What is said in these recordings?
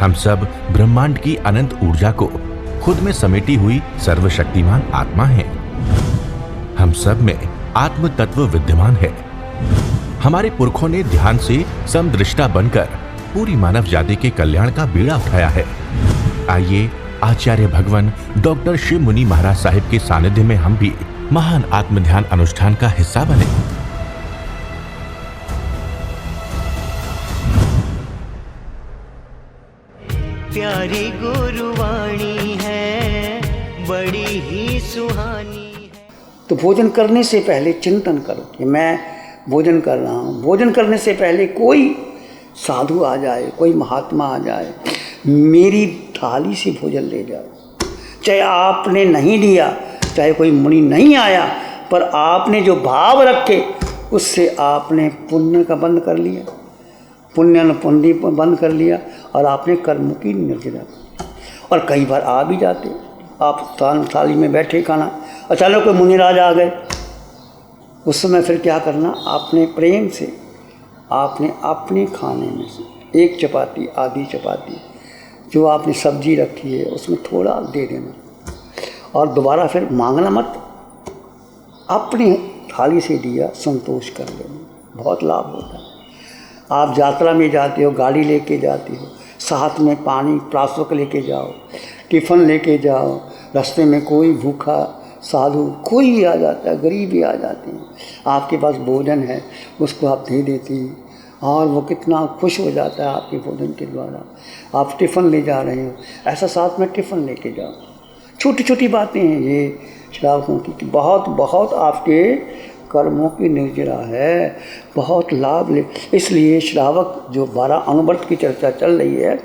हम सब ब्रह्मांड की अनंत ऊर्जा को खुद में समेटी हुई सर्वशक्तिमान आत्मा हैं। हम सब में आत्म तत्व विद्यमान है। हमारे पुरखों ने ध्यान से समदृष्टा बनकर पूरी मानव जाति के कल्याण का बीड़ा उठाया है। आइए आचार्य भगवान डॉक्टर शिव मुनि महाराज साहिब के सानिध्य में हम भी महान आत्म ध्यान अनुष्ठान का हिस्सा बने। प्यारी गुरुवाणी है, बड़ी ही सुहानी है। तो भोजन करने से पहले चिंतन करो कि मैं भोजन कर रहा हूँ। भोजन करने से पहले कोई साधु आ जाए, कोई महात्मा आ जाए, मेरी थाली से भोजन ले जाए। चाहे आपने नहीं दिया, चाहे कोई मुनि नहीं आया, पर आपने जो भाव रखे उससे आपने पुण्य का बंद कर लिया, पुण्य न पुण्य बंद कर लिया और आपने कर्म की निर्जरा। और कई बार आ भी जाते, आप थाली में बैठे खाना, अचानक कोई मुनिराज आ गए, उस समय फिर क्या करना, आपने प्रेम से आपने अपने खाने में से एक चपाती, आधी चपाती जो आपने सब्जी रखी है उसमें थोड़ा दे देना और दोबारा फिर मांगना मत, अपनी थाली से दिया संतोष कर लेना। बहुत लाभ होता है। आप यात्रा में जाते हो, गाड़ी लेके जाते हो, साथ में पानी प्राशक लेके जाओ, टिफ़िन लेके जाओ, रास्ते में कोई भूखा साधु कोई भी आ जाता है, गरीब भी आ जाते हैं, आपके पास भोजन है उसको आप दे देती और वो कितना खुश हो जाता है आपके भोजन के द्वारा। आप टिफ़िन ले जा रहे हो, ऐसा साथ में टिफ़िन लेके जाओ। छोटी छोटी बातें हैं ये श्रावकों की, बहुत बहुत आपके कर्मों की निर्जरा है, बहुत लाभ ले। इसलिए श्रावक जो 12 अनुव्रत की चर्चा चल रही है,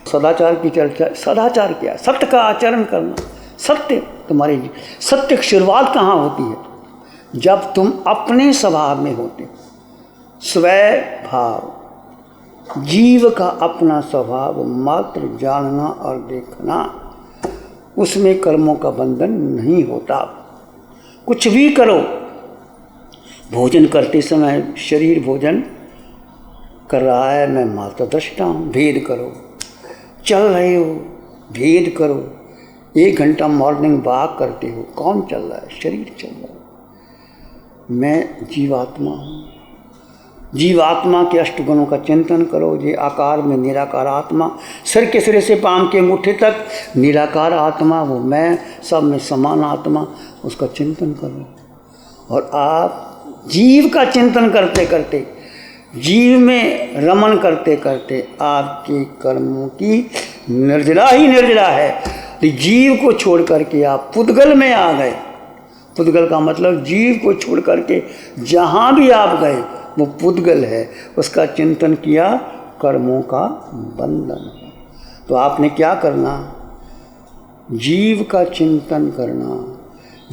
सदाचार की चर्चा, सदाचार क्या, सत्य का आचरण करना। सत्य तुम्हारे सत्य की शुरुआत कहाँ होती है, जब तुम अपने स्वभाव में होते। स्वय भाव, जीव का अपना स्वभाव मात्र जानना और देखना, उसमें कर्मों का बंधन नहीं होता। कुछ भी करो, भोजन करते समय शरीर भोजन कर रहा है, मैं मात्र दृष्टा हूँ, भेद करो। चल रहे हो, भेद करो। 1 घंटा मॉर्निंग वॉक करते हो, कौन चल रहा है, शरीर चल रहा है। मैं जीवात्मा हूँ, जीवात्मा के अष्टगुणों का चिंतन करो। ये आकार में निराकार आत्मा, सिर के सिरे से पांव के अंगूठे तक निराकार आत्मा, वो मैं, सब में समान आत्मा, उसका चिंतन करो। और आप जीव का चिंतन करते करते, जीव में रमन करते करते आपके कर्मों की निर्जरा ही निर्जरा है। तो जीव को छोड़ करके आप पुद्गल में आ गए। पुद्गल का मतलब जीव को छोड़ करके जहाँ भी आप गए वो पुद्गल है, उसका चिंतन किया, कर्मों का बंधन है। तो आपने क्या करना, जीव का चिंतन करना।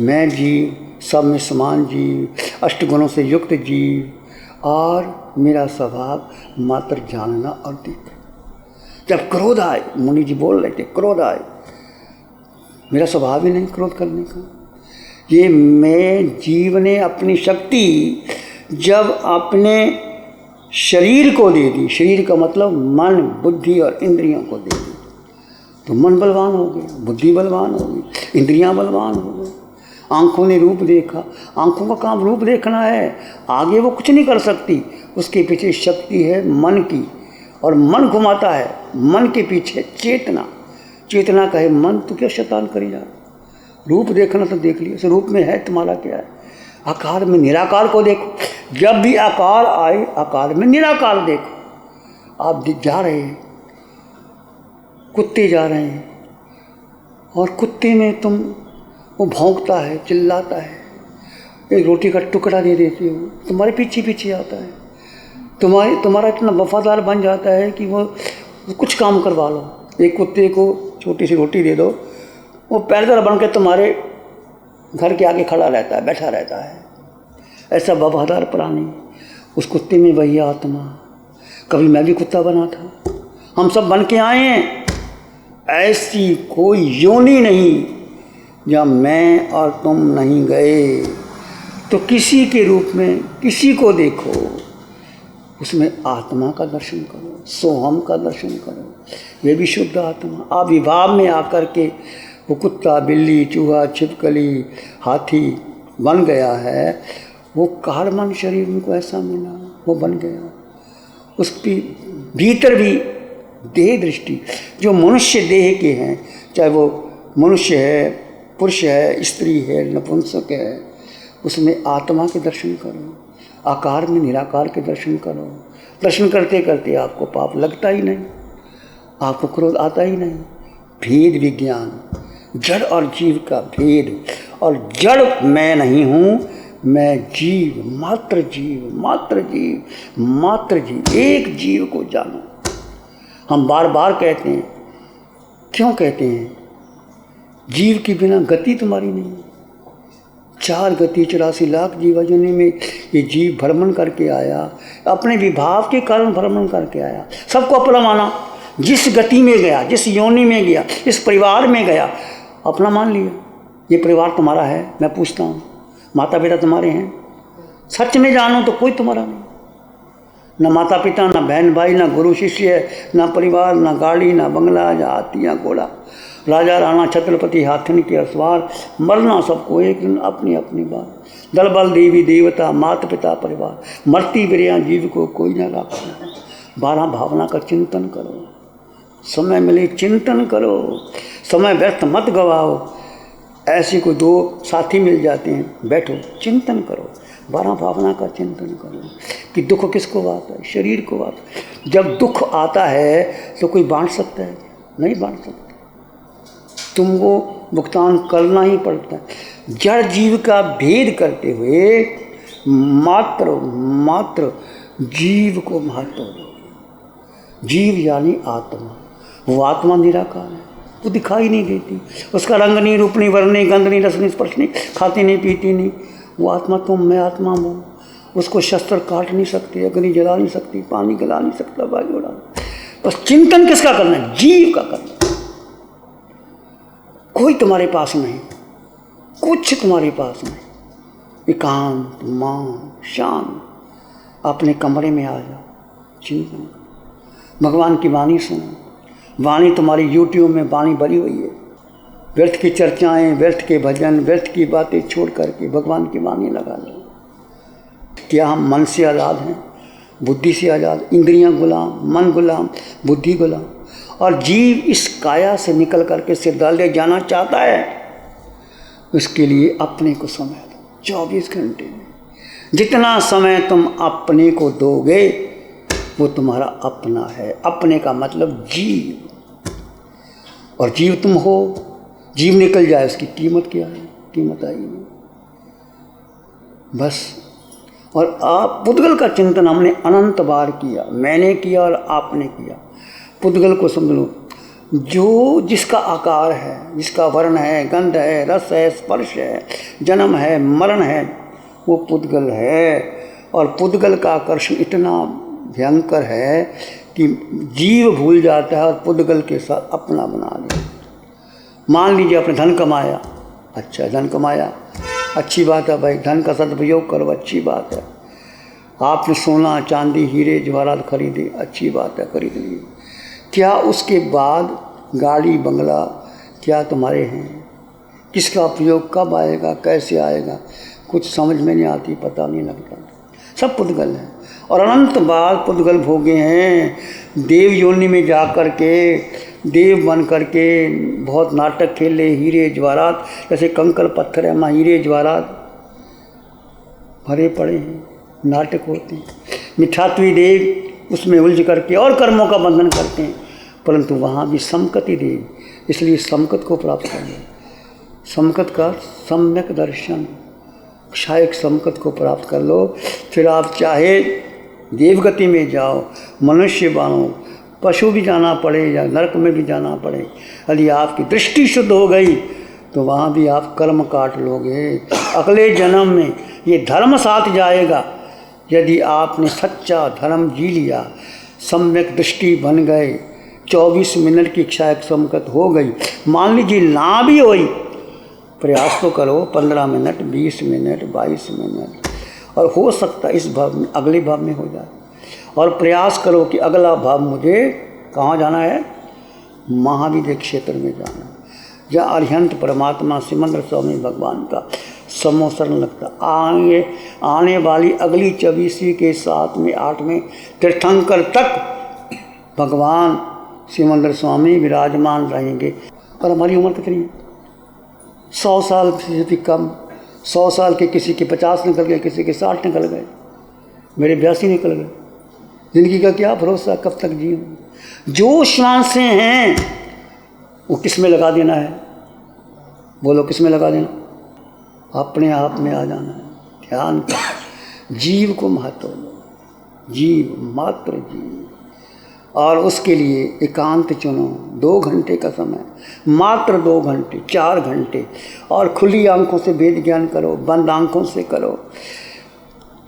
मैं जीव, सब में समान जीव, अष्टगुणों से युक्त जीव, और मेरा स्वभाव मात्र जानना और देखना। जब क्रोध आए, मुनि जी बोल रहे थे, क्रोध आए, मेरा स्वभाव ही नहीं क्रोध करने का। ये मैं जीव ने अपनी शक्ति जब अपने शरीर को दे दी, शरीर का मतलब मन, बुद्धि और इंद्रियों को दे दी, तो मन बलवान हो गया, बुद्धि बलवान हो गई, इंद्रियां बलवान हो गई। आँखों ने रूप देखा, आँखों का काम रूप देखना है, आगे वो कुछ नहीं कर सकती, उसके पीछे शक्ति है मन की, और मन घुमाता है। मन के पीछे चेतना, चेतना कहे मन तू क्या शैतान करी जा, रूप देखना तो देख लिया, उस रूप में है तुम्हारा क्या है। आकार में निराकार को देखो, जब भी आकार आए आकार में निराकार देखो। आप जा रहे हैं, कुत्ते जा रहे हैं, और कुत्ते में तुम, वो भौंकता है, चिल्लाता है, एक रोटी का टुकड़ा दे देती हो, तुम्हारे पीछे पीछे आता है, तुम्हारा इतना वफादार बन जाता है कि वो कुछ काम करवा लो। एक कुत्ते को छोटी सी रोटी दे दो, वो पैरदार बन के तुम्हारे घर के आगे खड़ा रहता है, बैठा रहता है। ऐसा वफादार प्राणी, उस कुत्ते में वही आत्मा। कभी मैं भी कुत्ता बना था, हम सब बन के आए हैं। ऐसी कोई योनि नहीं जहाँ मैं और तुम नहीं गए। तो किसी के रूप में किसी को देखो, उसमें आत्मा का दर्शन करो, सोहम का दर्शन करो। ये भी शुद्ध आत्मा आविर्भाव में आकर के वो कुत्ता, बिल्ली, चूहा, छिपकली, हाथी बन गया है। वो कारमन शरीर उनको ऐसा मिला, वो बन गया। उसकी भीतर भी देह दृष्टि, जो मनुष्य देह के हैं, चाहे वो मनुष्य है, पुरुष है, स्त्री है, नपुंसक है, उसमें आत्मा के दर्शन करो, आकार में निराकार के दर्शन करो। दर्शन करते करते आपको पाप लगता ही नहीं, आपको क्रोध आता ही नहीं। भेद विज्ञान, जड़ और जीव का भेद, और जड़ मैं नहीं हूँ, मैं जीव, मात्र जीव, मात्र जीव, मात्र जीव, एक जीव को जानो। हम बार बार कहते हैं, क्यों कहते हैं? जीव के बिना गति तुम्हारी नहीं है। 4 गति 84 लाख जीवाजनी में ये जीव भ्रमण करके आया, अपने विभाव के कारण भ्रमण करके आया, सबको अपना माना। जिस गति में गया, जिस योनि में गया, इस परिवार में गया, अपना मान लिया। ये परिवार तुम्हारा है। मैं पूछता हूँ, माता पिता तुम्हारे हैं? सच में जानो तो कोई तुम्हारा नहीं। न माता पिता, न बहन भाई, न गुरु शिष्य, न परिवार, न गाड़ी, न बंगला, न हाथियाँ घोड़ा, राजा राणा छत्रपति हाथिन के असवार, मरना सबको एक दिन अपनी अपनी बात। दल बल देवी देवता, माता पिता परिवार, मरती बिरिया जीव को कोई न रखना। 12 भावना का चिंतन करो, समय मिले चिंतन करो, समय व्यर्थ मत गवाओ। ऐसे कोई 2 साथी मिल जाते हैं, बैठो चिंतन करो, 12 भावना का चिंतन करो कि दुख किसको आता है? शरीर को आता है। जब दुख आता है तो कोई बांट सकता है? नहीं बांट सकता, तुमको भुगतान करना ही पड़ता है। जड़ जीव का भेद करते हुए मात्र जीव को महत्व दो। जीव यानी आत्मा, वो आत्मा निराकार है, वो दिखाई नहीं देती, उसका रंग नहीं, रूप नहीं, वर्ण नहीं, गंध नहीं, रस नहीं, स्पर्श नहीं, खाती नहीं, पीती नहीं। वो आत्मा तुम, मैं आत्मा हूँ। उसको शस्त्र काट नहीं सकते, अग्नि जला नहीं सकती, पानी गला नहीं सकता, वायु उड़ा। बस चिंतन किसका करना है? जीव का करना। कोई तुम्हारे पास नहीं, कुछ तुम्हारे पास नहीं। एकांत, मौन, शांत, अपने कमरे में आ जाओ, चिंतन। भगवान की वाणी सुनो। वाणी तुम्हारी यूट्यूब में वाणी भरी हुई है। व्यर्थ की चर्चाएं, व्यर्थ के भजन, व्यर्थ की बातें छोड़ करके भगवान की वाणी लगा लो। क्या हम मन से आज़ाद हैं? बुद्धि से आज़ाद? इंद्रियां गुलाम, मन गुलाम, बुद्धि गुलाम। और जीव इस काया से निकल करके सिद्धालय जाना चाहता है, उसके लिए अपने को समय दो। 24 घंटे में जितना समय तुम अपने को दोगे वो तुम्हारा अपना है। अपने का मतलब जीव, और जीव तुम हो। जीव निकल जाए उसकी कीमत क्या है? कीमत आई नहीं, बस। और आप पुद्गल का चिंतन हमने अनंत बार किया, मैंने किया और आपने किया। पुद्गल को समझ लो, जो जिसका आकार है, जिसका वर्ण है, गंध है, रस है, स्पर्श है, जन्म है, मरण है, वो पुद्गल है। और पुद्गल का आकर्षण इतना भयंकर है कि जीव भूल जाता है और पुद्गल के साथ अपना बना ले। मान लीजिए आपने धन कमाया, अच्छा धन कमाया, अच्छी बात है भाई, धन का सदुपयोग करो, अच्छी बात है। आपने सोना चांदी हीरे जवाहरात खरीदे, अच्छी बात है, खरीद लिए। क्या उसके बाद गाड़ी बंगला क्या तुम्हारे हैं? किसका उपयोग कब आएगा, कैसे आएगा, कुछ समझ में नहीं आती, पता नहीं लगता। सब पुद्गल है। और अनंत बार पुद्गल भोगे हैं। देव योनि में जा कर के देव बन कर के बहुत नाटक खेले, हीरे जवाहरात, जैसे कंकड़ पत्थर है, वहाँ हीरे जवाहरात भरे पड़े हैं, नाटक होते हैं। मिथ्यात्वी देव उसमें उलझ करके और कर्मों का बंधन करते हैं, परंतु वहाँ भी समकति देव, इसलिए समकत को प्राप्त करें। समकत का सम्यक दर्शन, क्षायक समकत को प्राप्त कर लो। फिर आप चाहे देवगति में जाओ, मनुष्य बनो, पशु भी जाना पड़े या नरक में भी जाना पड़े, यदि आपकी दृष्टि शुद्ध हो गई तो वहाँ भी आप कर्म काट लोगे। अगले जन्म में ये धर्म साथ जाएगा। यदि आपने सच्चा धर्म जी लिया, सम्यक दृष्टि बन गए, 24 मिनट की क्षायक समकत हो गई, मान लीजिए ना भी हुई, प्रयास तो करो, 15 मिनट, 20 मिनट, 22 मिनट, और हो सकता है इस भाव में, अगले भाव में हो जाए। और प्रयास करो कि अगला भाव मुझे कहाँ जाना है, महाविद्य क्षेत्र में जाना है, जहाँ अरिहंत परमात्मा सिमंद्र स्वामी भगवान का समोसरण लगता। आने वाली अगली 24वीं के 7वें 8वें तीर्थंकर तक भगवान सिमंद्र स्वामी विराजमान रहेंगे। और हमारी उम्र कितनी है? 100 साल से भी कम। 100 साल के किसी के 50 निकल गए, किसी के 60 निकल गए, मेरे 82 निकल गए। ज़िंदगी का क्या भरोसा, कब तक जीऊँ। जो सांसें हैं वो किस में लगा देना है, बोलो किस में लगा देना, अपने आप में आ जाना है। ध्यान कर, जीव को महत्व दो, जीव मात्र जीव। और उसके लिए एकांत चुनो, 2 घंटे का समय, मात्र 2 घंटे 4 घंटे, और खुली आंखों से वेद ज्ञान करो, बंद आंखों से करो।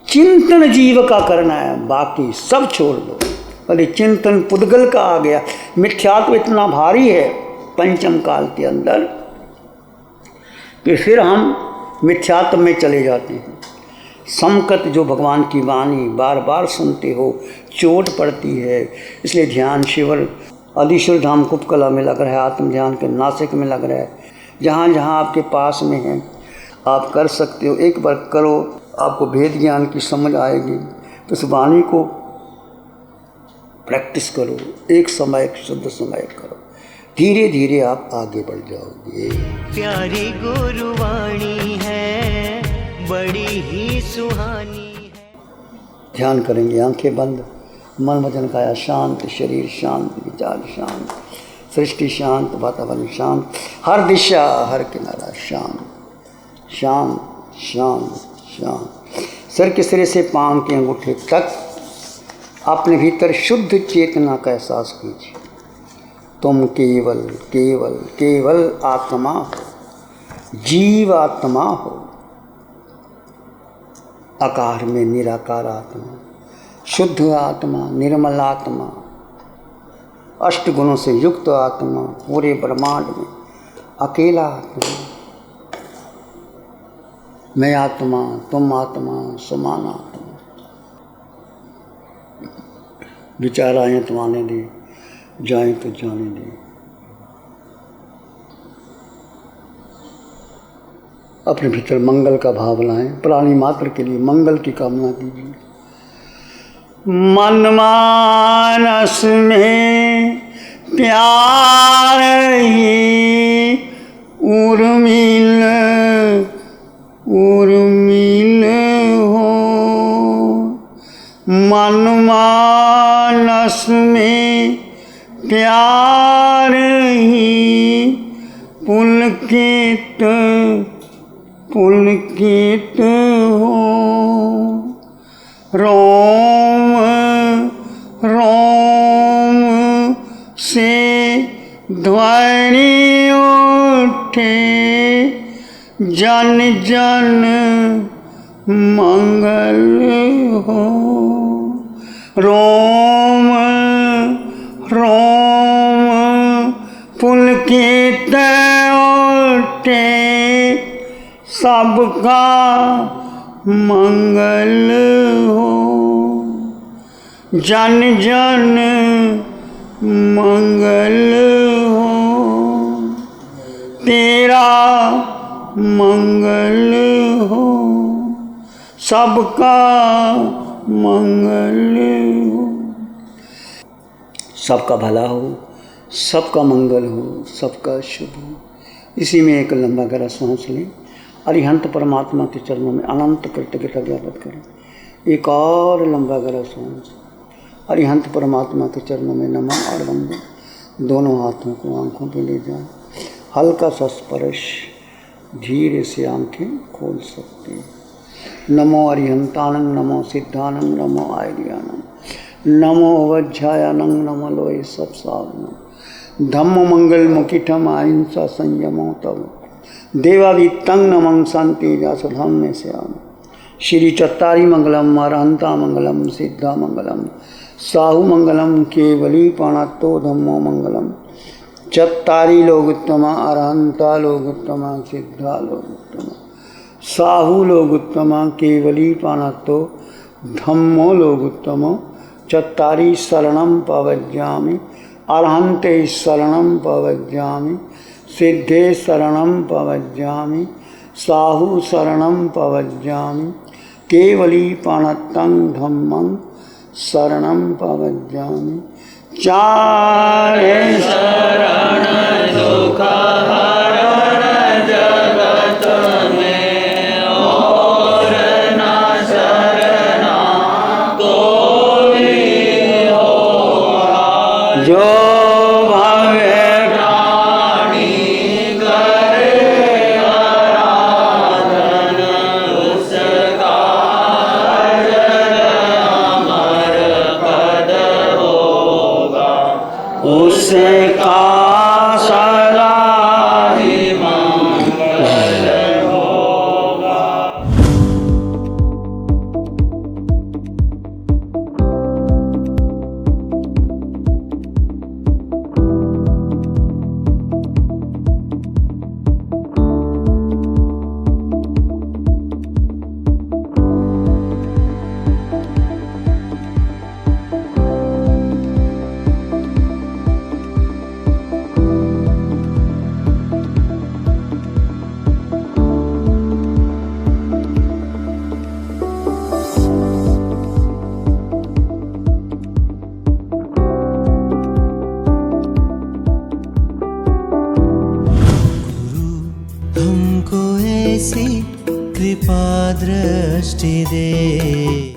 चिंतन जीव का करना है, बाकी सब छोड़ दो। अरे चिंतन पुद्गल का आ गया। मिथ्यात्व इतना भारी है पंचम काल के अंदर कि फिर हम मिथ्यात्व में चले जाते हैं। समकत जो भगवान की वाणी बार बार सुनते हो, चोट पड़ती है। इसलिए ध्यान शिविर आदिश्वर धाम कुपकला में लग रहा है, आत्म ध्यान के नासिक में लग रहा है, जहाँ जहाँ आपके पास में है आप कर सकते हो। एक बार करो, आपको भेद ज्ञान की समझ आएगी। तो इस वाणी को प्रैक्टिस करो, एक समय शुद्ध समय करो, धीरे धीरे आप आगे बढ़ जाओगे। प्यारी गुरुवाणी है, बड़ी ही सुहानी है। ध्यान करेंगे, आंखें बंद, मन वचन काया शांत, शरीर शांत, विचार शांत, सृष्टि शांत, वातावरण शांत, हर दिशा हर किनारा शांत शांत शांत शांत। सिर के सिरे से पांव के अंगूठे तक अपने भीतर शुद्ध चेतना का एहसास कीजिए। तुम केवल केवल केवल आत्मा हो, जीव आत्मा हो, आकार में निराकार आत्मा, शुद्ध आत्मा, निर्मल आत्मा, अष्ट गुणों से युक्त आत्मा, पूरे ब्रह्मांड में अकेला आत्मा। मैं आत्मा, तुम आत्मा, समान आत्मा। विचार आए तो आने दे, जाए तो जाने दे। अपने भीतर मंगल का भाव लाएं, प्राणी मात्र के लिए मंगल की कामना कीजिए। मन मानस में प्यार ही उर्मिल उर्मिल हो, मन मानस में प्यार ही पुलकित पुलकित हो। रोम रोम से ध्वनि उठे, जन जन मंगल हो। रोम रोम पुलकित उठे, सबका मंगल हो। जन जन मंगल हो, तेरा मंगल हो, सबका मंगल हो। सबका भला हो, सबका मंगल हो, सबका शुभ हो। इसी में एक लंबा गहरा सांस लें, अरिहंत परमात्मा के चरणों में अनंत कृतज्ञता ज्ञापित करें। एक और लंबा गहरा सांस, अरिहंत परमात्मा के चरणों में नमः और वंदन। दोनों हाथों को आंखों पे ले जाएं, हल्का सा स्पर्श, धीरे से आंखें खोल सकते हैं। नमो अरिहंतानंग, नमो सिद्धानंग, नमो आर्यानंग, नमो वज्रायानंग, नमो लोय सब साधनम, धम्म मंगल मुखिठम अहिंसा संयमो तव, देवादितंग नमं शांति जासधम में श्याम। श्री चत्तारी मंगलम, अरहंता मंगलम, सिद्धा मंगलम, साहु मंगलम, केवली पाणत्तो धम्मो मंगलम। चत्तारी लोगोत्तमा, अरहंता लोगोत्तमा, सिद्धा लोगोत्तमा, साहु लोगोत्तमा, केवली पाणत्तो धम्मो लोगोत्तमो चत्तारि शरणं प्रवज्यामि, अर्हन्ते शरणं प्रवज्यामि, सिद्धे शरणं प्रवज्यामि, साहु शरणं प्रवज्यामि, केवली प्रणतं धम्मं शरणं प्रवज्यामि। चारे शरण दुख हरण जगत में, और न शरणा कोई होगा। जो भवे प्राणी करे आराधन, उसका अजर अमर पद होगा, उसका सदा ही मंगल होगा। हमको ऐसी कृपा दृष्टि दे।